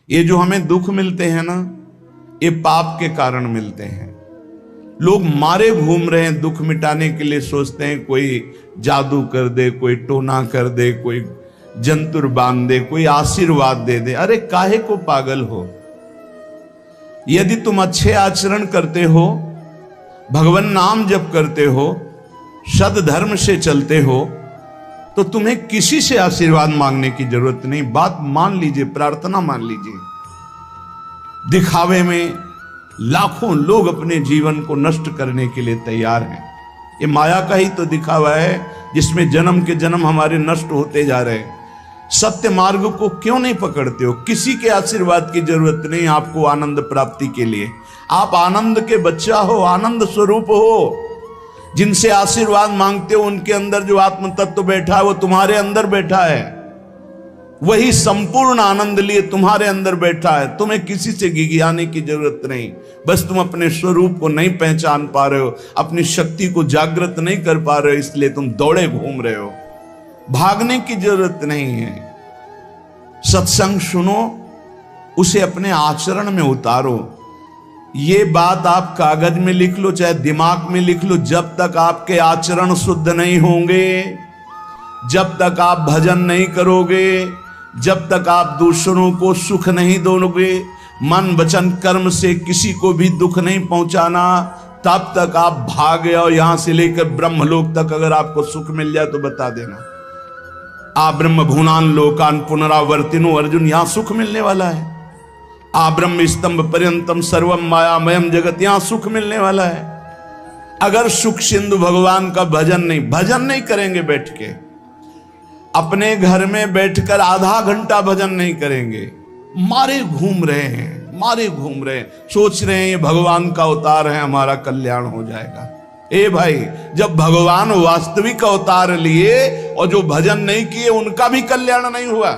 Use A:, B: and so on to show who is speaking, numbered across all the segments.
A: ये जो हमें दुख मिलते हैं ना, ये पाप के कारण मिलते हैं। लोग मारे घूम रहे हैं दुख मिटाने के लिए, सोचते हैं कोई जादू कर दे, कोई टोना कर दे, कोई जंतुर बांध दे, कोई आशीर्वाद दे दे। अरे काहे को पागल हो? यदि तुम अच्छे आचरण करते हो, भगवान नाम जप करते हो, सद धर्म से चलते हो, तो तुम्हें किसी से आशीर्वाद मांगने की जरूरत नहीं। बात मान लीजिए, प्रार्थना मान लीजिए। दिखावे में लाखों लोग अपने जीवन को नष्ट करने के लिए तैयार हैं। ये माया का ही तो दिखावा है जिसमें जन्म के जन्म हमारे नष्ट होते जा रहे हैं। सत्य मार्ग को क्यों नहीं पकड़ते हो? किसी के आशीर्वाद की जरूरत नहीं आपको आनंद प्राप्ति के लिए। आप आनंद के बच्चा हो, आनंद स्वरूप हो। जिनसे आशीर्वाद मांगते हो उनके अंदर जो आत्म तत्व बैठा है वो तुम्हारे अंदर बैठा है। वही संपूर्ण आनंद लिए तुम्हारे अंदर बैठा है। तुम्हें किसी से गिगियाने की जरूरत नहीं। बस तुम अपने स्वरूप को नहीं पहचान पा रहे हो, अपनी शक्ति को जागृत नहीं कर पा रहे हो, इसलिए तुम दौड़े घूम रहे हो। भागने की जरूरत नहीं है। सत्संग सुनो, उसे अपने आचरण में उतारो। ये बात आप कागज में लिख लो, चाहे दिमाग में लिख लो। जब तक आपके आचरण शुद्ध नहीं होंगे, जब तक आप भजन नहीं करोगे, जब तक आप दूसरों को सुख नहीं दोगे, मन वचन कर्म से किसी को भी दुख नहीं पहुंचाना, तब तक आप भागे। और यहां से लेकर ब्रह्मलोक तक अगर आपको सुख मिल जाए तो बता देना। आ ब्रह्म भुवनान लोकान पुनरावर्तिनो, अर्जुन यहां सुख मिलने वाला है। आ ब्रह्म स्तंभ पर्यंतम सर्वम मायामयम जगत, यहां सुख मिलने वाला है। अगर सुख सिंधु भगवान का भजन नहीं करेंगे, बैठ के अपने घर में बैठकर आधा घंटा भजन नहीं करेंगे, मारे घूम रहे हैं, सोच रहे हैं ये भगवान का अवतार है, हमारा कल्याण हो जाएगा। ए भाई, जब भगवान वास्तविक अवतार लिए और जो भजन नहीं किए उनका भी कल्याण नहीं हुआ।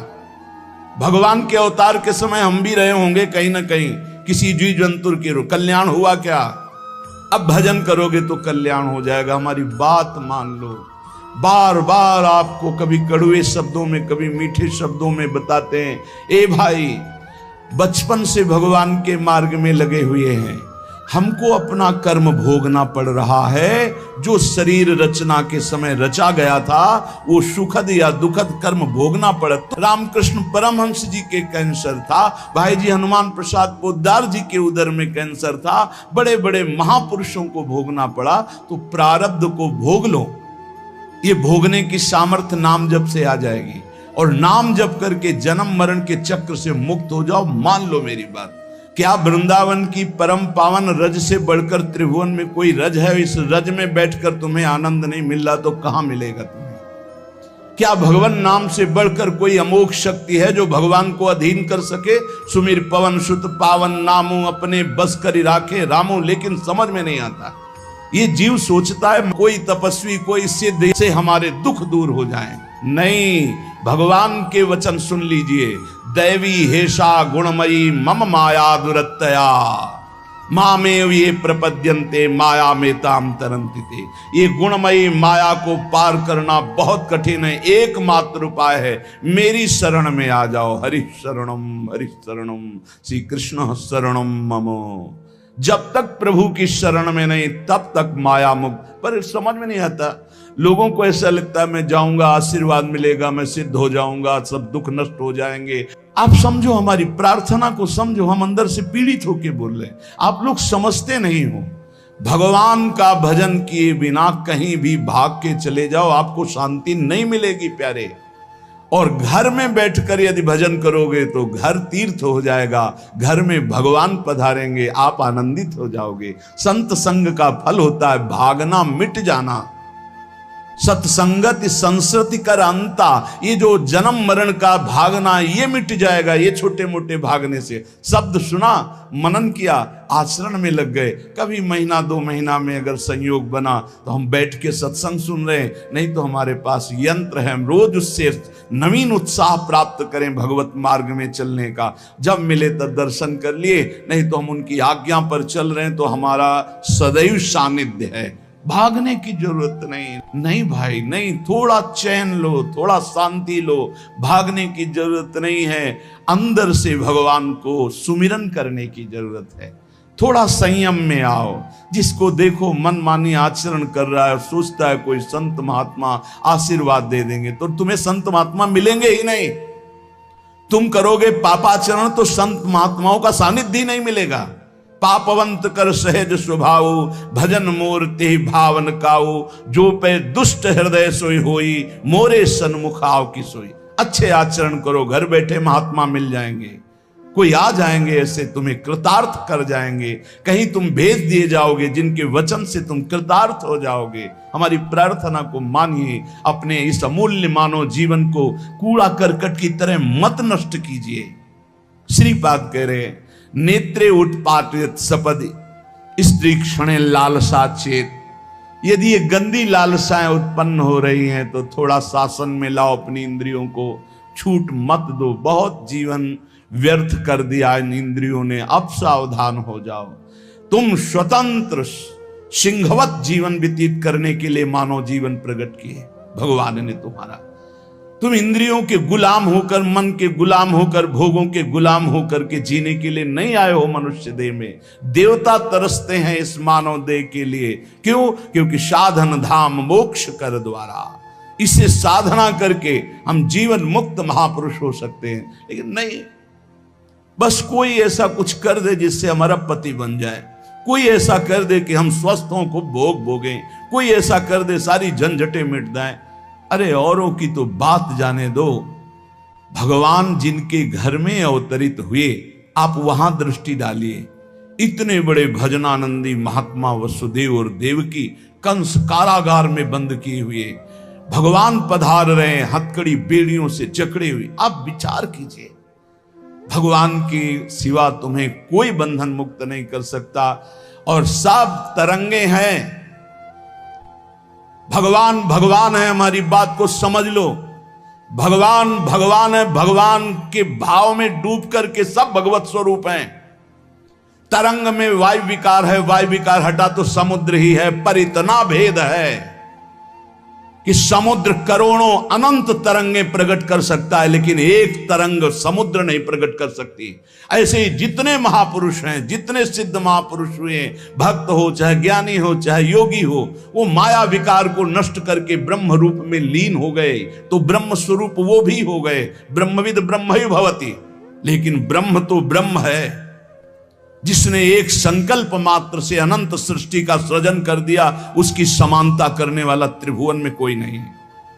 A: भगवान के अवतार के समय हम भी रहे होंगे कहीं ना कहीं, किसी जीव जंतु के कल्याण हुआ क्या? अब भजन करोगे तो कल्याण हो जाएगा। हमारी बात मान लो। बार बार आपको कभी कड़वे शब्दों में, कभी मीठे शब्दों में बताते हैं, ए भाई, बचपन से भगवान के मार्ग में लगे हुए हैं, हमको अपना कर्म भोगना पड़ रहा है। जो शरीर रचना के समय रचा गया था, वो सुखद या दुखद कर्म भोगना पड़ा। रामकृष्ण परमहंस जी के कैंसर था, भाई जी हनुमान प्रसाद पोद्दार जी के उदर में कैंसर था, बड़े बड़े महापुरुषों को भोगना पड़ा। तो प्रारब्ध को भोग लो। ये भोगने की सामर्थ्य नाम जप से आ जाएगी, और नाम जप करके जन्म मरण के चक्र से मुक्त हो जाओ। मान लो मेरी बात। क्या वृंदावन की परम पावन रज से बढ़कर त्रिभुवन में कोई रज है? इस रज में बैठकर तुम्हें आनंद नहीं मिल रहा तो कहां मिलेगा तुम्हें? क्या भगवान नाम से बढ़कर कोई अमोघ शक्ति है जो भगवान को अधीन कर सके? सुमिर पवन सुत पावन नामू, अपने बस कर राखे रामू। लेकिन समझ में नहीं आता। ये जीव सोचता है कोई तपस्वी, कोई सिद्ध से हमारे दुख दूर हो जाएं। नहीं, भगवान के वचन सुन लीजिए। दैवी हेषा गुणमयी मम माया दुरत्तया, मामेव ये प्रपद्यन्ते माया में ताम तरन्ति। ये गुणमयी माया को पार करना बहुत कठिन है। एकमात्र उपाय है, मेरी शरण में आ जाओ। हरि शरणम श्री कृष्ण शरणम मम। जब तक प्रभु की शरण में नहीं, तब तक माया मुक्त। पर समझ में नहीं आता। लोगों को ऐसा लगता है मैं जाऊंगा, आशीर्वाद मिलेगा, मैं सिद्ध हो जाऊंगा, सब दुख नष्ट हो जाएंगे। आप समझो, हमारी प्रार्थना को समझो। हम अंदर से पीड़ित होके बोल रहे हैं, आप लोग समझते नहीं हो। भगवान का भजन किए बिना कहीं भी भाग के चले जाओ, आपको शांति नहीं मिलेगी प्यारे। और घर में बैठकर यदि भजन करोगे तो घर तीर्थ हो जाएगा। घर में भगवान पधारेंगे, आप आनंदित हो जाओगे। संत संग का फल होता है भागना, मिट जाना। सत्संगति संस्कृति कर अंता, ये जो जन्म मरण का भागना, ये मिट जाएगा। ये छोटे मोटे भागने से, शब्द सुना, मनन किया, आचरण में लग गए। कभी महीना 2 महीना में अगर संयोग बना तो हम बैठ के सत्संग सुन रहे हैं, नहीं तो हमारे पास यंत्र है, हम रोज उससे नवीन उत्साह प्राप्त करें भगवत मार्ग में चलने का। जब मिले तब दर्शन कर लिए, नहीं तो हम उनकी आज्ञा पर चल रहे हैं तो हमारा सदैव सानिध्य है। भागने की जरूरत नहीं। नहीं भाई नहीं, थोड़ा चैन लो, थोड़ा शांति लो, भागने की जरूरत नहीं है। अंदर से भगवान को सुमिरन करने की जरूरत है। थोड़ा संयम में आओ। जिसको देखो मनमानी आचरण कर रहा है, सोचता है कोई संत महात्मा आशीर्वाद दे देंगे, तो तुम्हें संत महात्मा मिलेंगे ही नहीं। तुम करोगे पापाचरण तो संत महात्माओं का सानिध्य ही नहीं मिलेगा। पापवंत कर सहज स्वभाव, भजन मूर्ति भावन काऊ, जो पे दुष्ट हृदय सोई होई, मोरे सन्मुख आओ की सोई। अच्छे आचरण करो, घर बैठे महात्मा मिल जाएंगे, कोई आ जाएंगे, ऐसे तुम्हें कृतार्थ कर जाएंगे। कहीं तुम भेज दिए जाओगे जिनके वचन से तुम कृतार्थ हो जाओगे। हमारी प्रार्थना को मानिए, अपने इस अमूल्य मानव जीवन को कूड़ा करकट की तरह मत नष्ट कीजिए। श्रीपाद कह रहे, नेत्रे उत्पाटित सपदि स्त्री क्षणे लालसा चेत। यदि ये गंदी लालसाएं उत्पन्न हो रही हैं तो थोड़ा शासन में लाओ अपनी इंद्रियों को, छूट मत दो। बहुत जीवन व्यर्थ कर दिया इन इंद्रियों ने, अब सावधान हो जाओ। तुम स्वतंत्र सिंहवत जीवन व्यतीत करने के लिए मानव जीवन प्रकट किए भगवान ने तुम्हारा। तुम इंद्रियों के गुलाम होकर, मन के गुलाम होकर, भोगों के गुलाम होकर के जीने के लिए नहीं आए हो मनुष्य देह में। देवता तरसते हैं इस मानव देह के लिए। क्यों? क्योंकि साधन धाम मोक्ष कर द्वारा, इसे साधना करके हम जीवन मुक्त महापुरुष हो सकते हैं। लेकिन नहीं, बस कोई ऐसा कुछ कर दे जिससे हमारा पति बन जाए, कोई ऐसा कर दे कि हम स्वस्थों को भोग भोगें, कोई ऐसा कर दे सारी झंझटें मिट जाएं। अरे औरों की तो बात जाने दो, भगवान जिनके घर में अवतरित हुए आप वहां दृष्टि डालिए। इतने बड़े भजनानंदी महात्मा वसुदेव और देवकी कंस कारागार में बंद किए हुए भगवान पधार रहे हैं, हथकड़ी बेड़ियों से जकड़े हुए। आप विचार कीजिए, भगवान के सिवा तुम्हें कोई बंधन मुक्त नहीं कर सकता। और सब तरंगे हैं, भगवान भगवान है, हमारी बात को समझ लो। भगवान भगवान है, भगवान के भाव में डूब करके सब भगवत स्वरूप हैं। तरंग में वायु विकार है, वायु विकार हटा तो समुद्र ही है। पर इतना भेद है कि समुद्र करोड़ों अनंत तरंगे प्रकट कर सकता है, लेकिन एक तरंग समुद्र नहीं प्रकट कर सकती। ऐसे ही जितने महापुरुष हैं, जितने सिद्ध महापुरुष हुए, भक्त हो चाहे ज्ञानी हो चाहे योगी हो, वो माया विकार को नष्ट करके ब्रह्म रूप में लीन हो गए, तो ब्रह्म स्वरूप वो भी हो गए। ब्रह्मविद ब्रह्म ही भवति। लेकिन ब्रह्म तो ब्रह्म है, जिसने एक संकल्प मात्र से अनंत सृष्टि का सृजन कर दिया, उसकी समानता करने वाला त्रिभुवन में कोई नहीं है।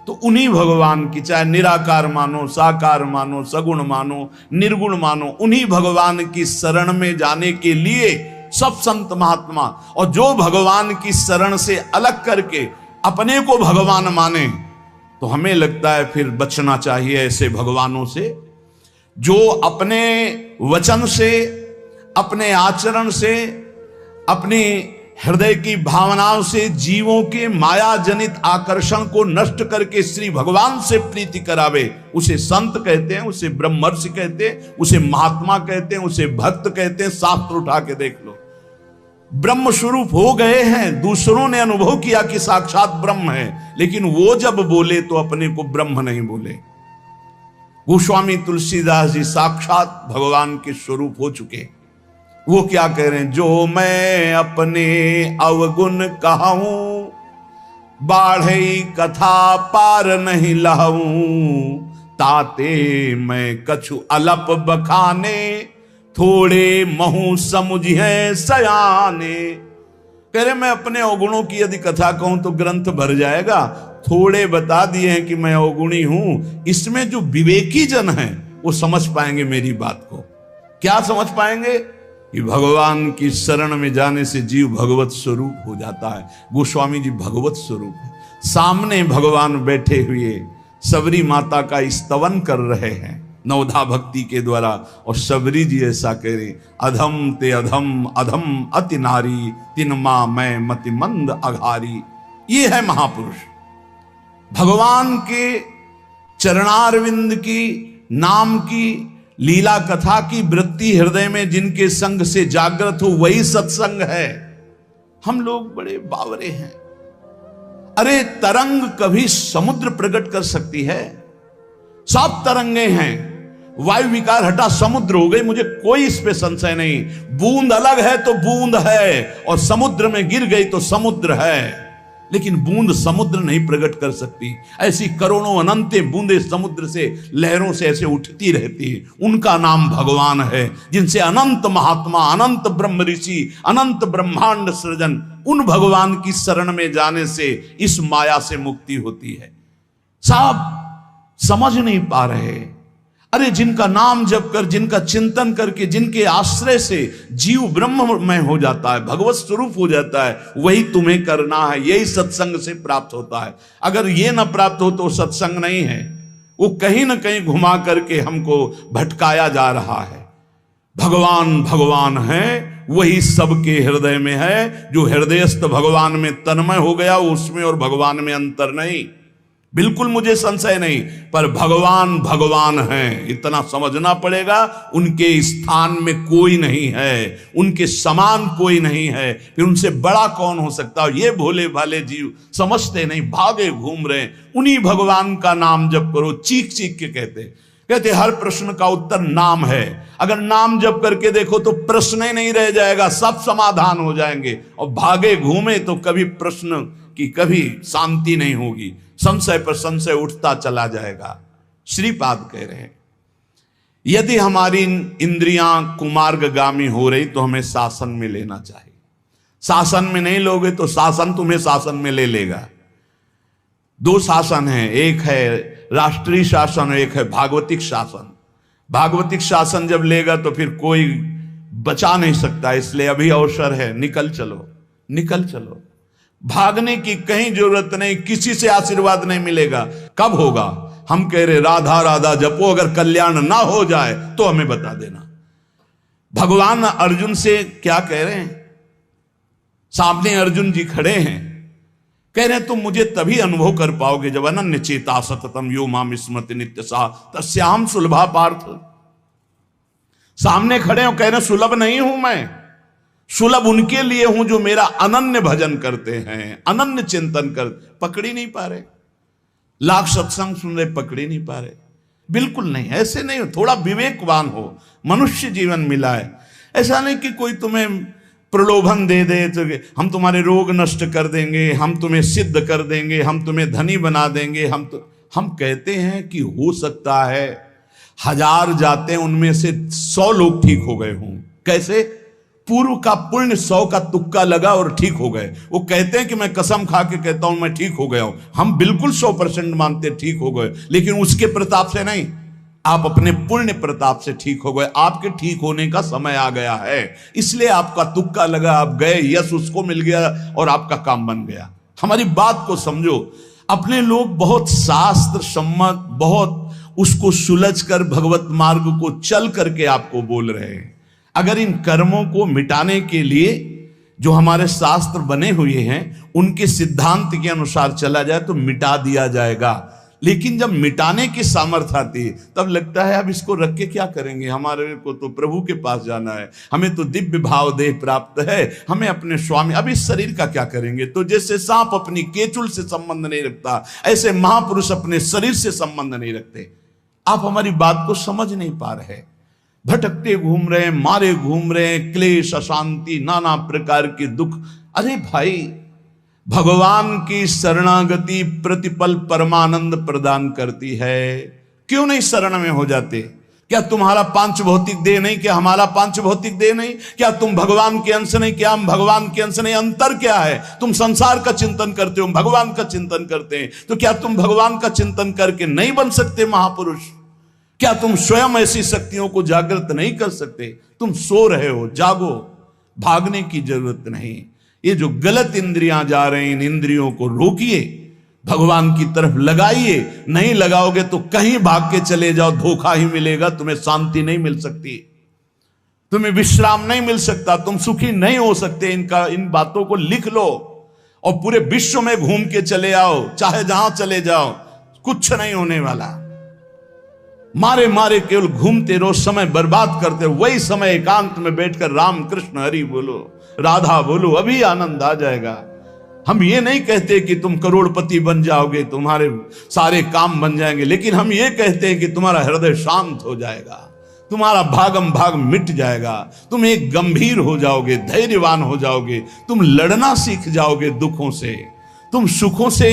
A: तो उन्हीं भगवान की, चाहे निराकार मानो, साकार मानो, सगुण मानो, निर्गुण मानो, उन्हीं भगवान की शरण में जाने के लिए सब संत महात्मा, और जो भगवान की शरण से अलग करके अपने को भगवान माने, तो हमें लगता है फिर बचना चाहिए ऐसे भगवानों से, जो अपने वचन से, अपने आचरण से, अपनी हृदय की भावनाओं से जीवों के माया जनित आकर्षण को नष्ट करके श्री भगवान से प्रीति करावे। उसे संत कहते हैं, उसे ब्रह्मर्षि कहते हैं, उसे महात्मा कहते हैं, उसे भक्त कहते हैं। शास्त्र उठा के देख लो, ब्रह्म स्वरूप हो गए हैं। दूसरों ने अनुभव किया कि साक्षात ब्रह्म है, लेकिन वो जब बोले तो अपने को ब्रह्म नहीं बोले। गोस्वामी तुलसीदास जी साक्षात भगवान के स्वरूप हो चुके। वो क्या कह रहे हैं? जो मैं अपने अवगुण कहूं, बाढ़े कथा पार नहीं लहूं, ताते मैं कछु अलप बखाने, थोड़े महू समुझे सयाने। कह रहे मैं अपने अवगुणों की यदि कथा कहूं तो ग्रंथ भर जाएगा। थोड़े बता दिए हैं कि मैं अवगुणी हूं, इसमें जो विवेकी जन हैं वो समझ पाएंगे मेरी बात को। क्या समझ पाएंगे? कि भगवान की शरण में जाने से जीव भगवत स्वरूप हो जाता है। गोस्वामी जी भगवत स्वरूप है, सामने भगवान बैठे हुए सबरी माता का स्तवन कर रहे हैं नवधा भक्ति के द्वारा। और सबरी जी ऐसा कह रहे, अधम ते अधम अधम अति नारी, तिन मां मैं मति मंद अघारी। ये है महापुरुष, भगवान के चरणारविंद की नाम की लीला कथा की वृत्ति हृदय में जिनके संग से जागृत हो, वही सत्संग है। हम लोग बड़े बावरे हैं, अरे तरंग कभी समुद्र प्रकट कर सकती है? सब तरंगे हैं, वायु विकार हटा समुद्र हो गई, मुझे कोई इस पे संशय नहीं। बूंद अलग है तो बूंद है, और समुद्र में गिर गई तो समुद्र है, लेकिन बूंद समुद्र नहीं प्रकट कर सकती। ऐसी करोड़ों अनंत बूंदे समुद्र से लहरों से ऐसे उठती रहती है, उनका नाम भगवान है, जिनसे अनंत महात्मा, अनंत ब्रह्म ऋषि, अनंत ब्रह्मांड सृजन, उन भगवान की शरण में जाने से इस माया से मुक्ति होती है। साहब समझ नहीं पा रहे। अरे जिनका नाम जप कर, जिनका चिंतन करके, जिनके आश्रय से जीव ब्रह्ममय हो जाता है, भगवत स्वरूप हो जाता है, वही तुम्हें करना है। यही सत्संग से प्राप्त होता है। अगर ये ना प्राप्त हो तो सत्संग नहीं है, वो कहीं ना कहीं घुमा करके हमको भटकाया जा रहा है। भगवान भगवान है, वही सबके हृदय में है। जो हृदयस्थ भगवान में तन्मय हो गया, उसमें और भगवान में अंतर नहीं, बिल्कुल मुझे संशय नहीं। पर भगवान भगवान हैं, इतना समझना पड़ेगा। उनके स्थान में कोई नहीं है, उनके समान कोई नहीं है, फिर उनसे बड़ा कौन हो सकता है? ये भोले भाले जीव समझते नहीं, भागे घूम रहे। उन्हीं भगवान का नाम जप करो, चीख चीख के कहते हर प्रश्न का उत्तर नाम है। अगर नाम जप करके देखो तो प्रश्न ही नहीं रह जाएगा, सब समाधान हो जाएंगे। और भागे घूमे तो कभी प्रश्न की कभी शांति नहीं होगी, संशय पर संशय उठता चला जाएगा। श्रीपाद कह रहे हैं, यदि हमारी इंद्रियां कुमार्गगामी हो रही तो हमें शासन में लेना चाहिए। शासन में नहीं लोगे तो शासन तुम्हें शासन में ले लेगा। दो शासन है, एक है राष्ट्रीय शासन, एक है भागवतिक शासन। भागवतिक शासन जब लेगा तो फिर कोई बचा नहीं सकता, इसलिए अभी अवसर है, निकल चलो, निकल चलो। भागने की कहीं जरूरत नहीं, किसी से आशीर्वाद नहीं मिलेगा। कब होगा? हम कह रहे राधा राधा जपो, अगर कल्याण ना हो जाए तो हमें बता देना। भगवान अर्जुन से क्या कह रहे हैं? सामने अर्जुन जी खड़े हैं, कह रहे हैं तुम मुझे तभी अनुभव कर पाओगे जब अनन्य चेता सततम यो माम स्मृति नित्य सा तस्याम सुलभा पार्थ। सामने खड़े हो, कह रहे सुलभ नहीं हूं मैं, सुलभ उनके लिए हूं जो मेरा अनन्य भजन करते हैं, अनन्य चिंतन कर। पकड़ी नहीं पा रहे, लाख सत्संग सुन रहे, पकड़ी नहीं पा रहे। बिल्कुल नहीं, ऐसे नहीं हो। थोड़ा विवेकवान हो, मनुष्य जीवन मिला है। ऐसा नहीं कि कोई तुम्हें प्रलोभन दे दे तो हम तुम्हारे रोग नष्ट कर देंगे, हम तुम्हें सिद्ध कर देंगे, हम तुम्हें धनी बना देंगे। हम कहते हैं कि हो सकता है 1000 जाते हैं, उनमें से 100 लोग ठीक हो गए हों। कैसे? पूर्व का पुण्य 100 का तुक्का लगा और ठीक हो गए। वो कहते हैं कि मैं कसम खा के कहता हूं मैं ठीक हो गया हूं। हम बिल्कुल 100% मानते ठीक हो गए, लेकिन उसके प्रताप से नहीं, आप अपने पुण्य प्रताप से ठीक हो गए। आपके ठीक होने का समय आ गया है, इसलिए आपका तुक्का लगा, आप गए, यश उसको मिल गया और आपका काम बन गया। हमारी बात को समझो। अपने लोग बहुत शास्त्र सम्मत, बहुत उसको सुलझ कर भगवत मार्ग को चल करके आपको बोल रहे हैं। अगर इन कर्मों को मिटाने के लिए जो हमारे शास्त्र बने हुए हैं उनके सिद्धांत के अनुसार चला जाए तो मिटा दिया जाएगा। लेकिन जब मिटाने की सामर्थ्य आती है तब लगता है अब इसको रख के क्या करेंगे, हमारे को तो प्रभु के पास जाना है, हमें तो दिव्य भाव देह प्राप्त है, हमें अपने स्वामी, अब इस शरीर का क्या करेंगे। तो जैसे सांप अपनी केचुल से संबंध नहीं रखता, ऐसे महापुरुष अपने शरीर से संबंध नहीं रखते। आप हमारी बात को समझ नहीं पा रहे, भटकते घूम रहे हैं, मारे घूम रहे हैं, क्लेश, अशांति, नाना प्रकार के दुख। अरे भाई, भगवान की शरणागति प्रतिपल परमानंद प्रदान करती है। क्यों नहीं शरण में हो जाते? क्या तुम्हारा पांच भौतिक देह नहीं? क्या हमारा पांच भौतिक देह नहीं? क्या तुम भगवान के अंश नहीं? क्या हम भगवान के अंश नहीं? अंतर क्या है? तुम संसार का चिंतन करते हो, भगवान का चिंतन करते हैं, तो क्या तुम भगवान का चिंतन करके नहीं बन सकते महापुरुष? क्या तुम स्वयं ऐसी शक्तियों को जागृत नहीं कर सकते? तुम सो रहे हो, जागो, भागने की जरूरत नहीं। ये जो गलत इंद्रियां जा रही, इन इंद्रियों को रोकिए, भगवान की तरफ लगाइए। नहीं लगाओगे तो कहीं भाग के चले जाओ, धोखा ही मिलेगा, तुम्हें शांति नहीं मिल सकती, तुम्हें विश्राम नहीं मिल सकता, तुम सुखी नहीं हो सकते। इन बातों को लिख लो और पूरे विश्व में घूम के चले आओ, चाहे जहां चले जाओ, कुछ नहीं होने वाला। मारे मारे केवल घूमते रहो, समय बर्बाद करते रहो। वही समय एकांत में बैठकर राम कृष्ण हरि बोलो, राधा बोलो, अभी आनंद आ जाएगा। हम ये नहीं कहते कि तुम करोड़पति बन जाओगे, तुम्हारे सारे काम बन जाएंगे, लेकिन हम ये कहते हैं कि तुम्हारा हृदय शांत हो जाएगा, तुम्हारा भागम भाग मिट जाएगा, तुम एक गंभीर हो जाओगे, धैर्यवान हो जाओगे, तुम लड़ना सीख जाओगे दुखों से, तुम सुखों से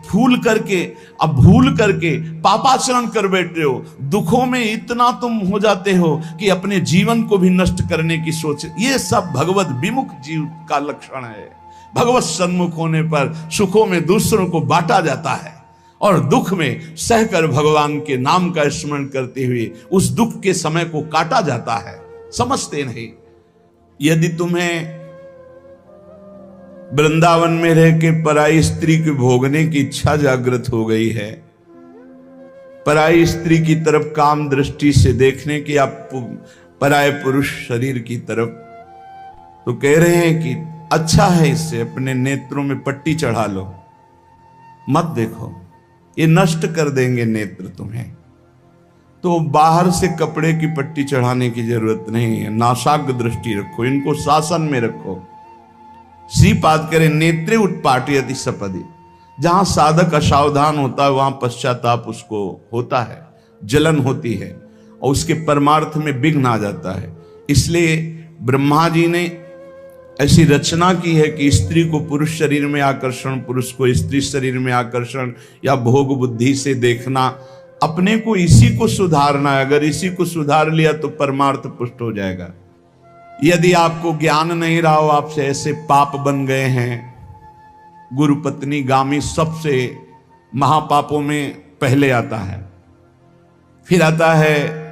A: भूल करके पापाचरण कर बैठे हो, दुखों में इतना तुम हो जाते हो कि अपने जीवन को भी नष्ट करने की सोच। ये सब भगवत विमुख जीव का लक्षण है। भगवत सन्मुख होने पर सुखों में दूसरों को बांटा जाता है और दुख में सहकर भगवान के नाम का स्मरण करते हुए उस दुख के समय को काटा जाता है। समझते नहीं। यदि तुम्हें वृंदावन में रह के पराई स्त्री के भोगने की इच्छा जागृत हो गई है, पराई स्त्री की तरफ काम दृष्टि से देखने की, आप पराये पुरुष शरीर की तरफ, तो कह रहे हैं कि अच्छा है इससे अपने नेत्रों में पट्टी चढ़ा लो, मत देखो, ये नष्ट कर देंगे नेत्र तुम्हें। तो बाहर से कपड़े की पट्टी चढ़ाने की जरूरत नहीं है, नासाग्र दृष्टि रखो, इनको शासन में रखो। श्रीपाद करें नेत्रे उत्पाटयति सपदि, जहां साधक असावधान होता है वहां पश्चाताप उसको होता है, जलन होती है और उसके परमार्थ में विघ्न आ जाता है। इसलिए ब्रह्मा जी ने ऐसी रचना की है कि स्त्री को पुरुष शरीर में आकर्षण, पुरुष को स्त्री शरीर में आकर्षण या भोग बुद्धि से देखना, अपने को इसी को सुधारना है। अगर इसी को सुधार लिया तो परमार्थ पुष्ट हो जाएगा। यदि आपको ज्ञान नहीं रहा हो, आपसे ऐसे पाप बन गए हैं, गुरु पत्नी गामी सबसे महापापों में पहले आता है, फिर आता है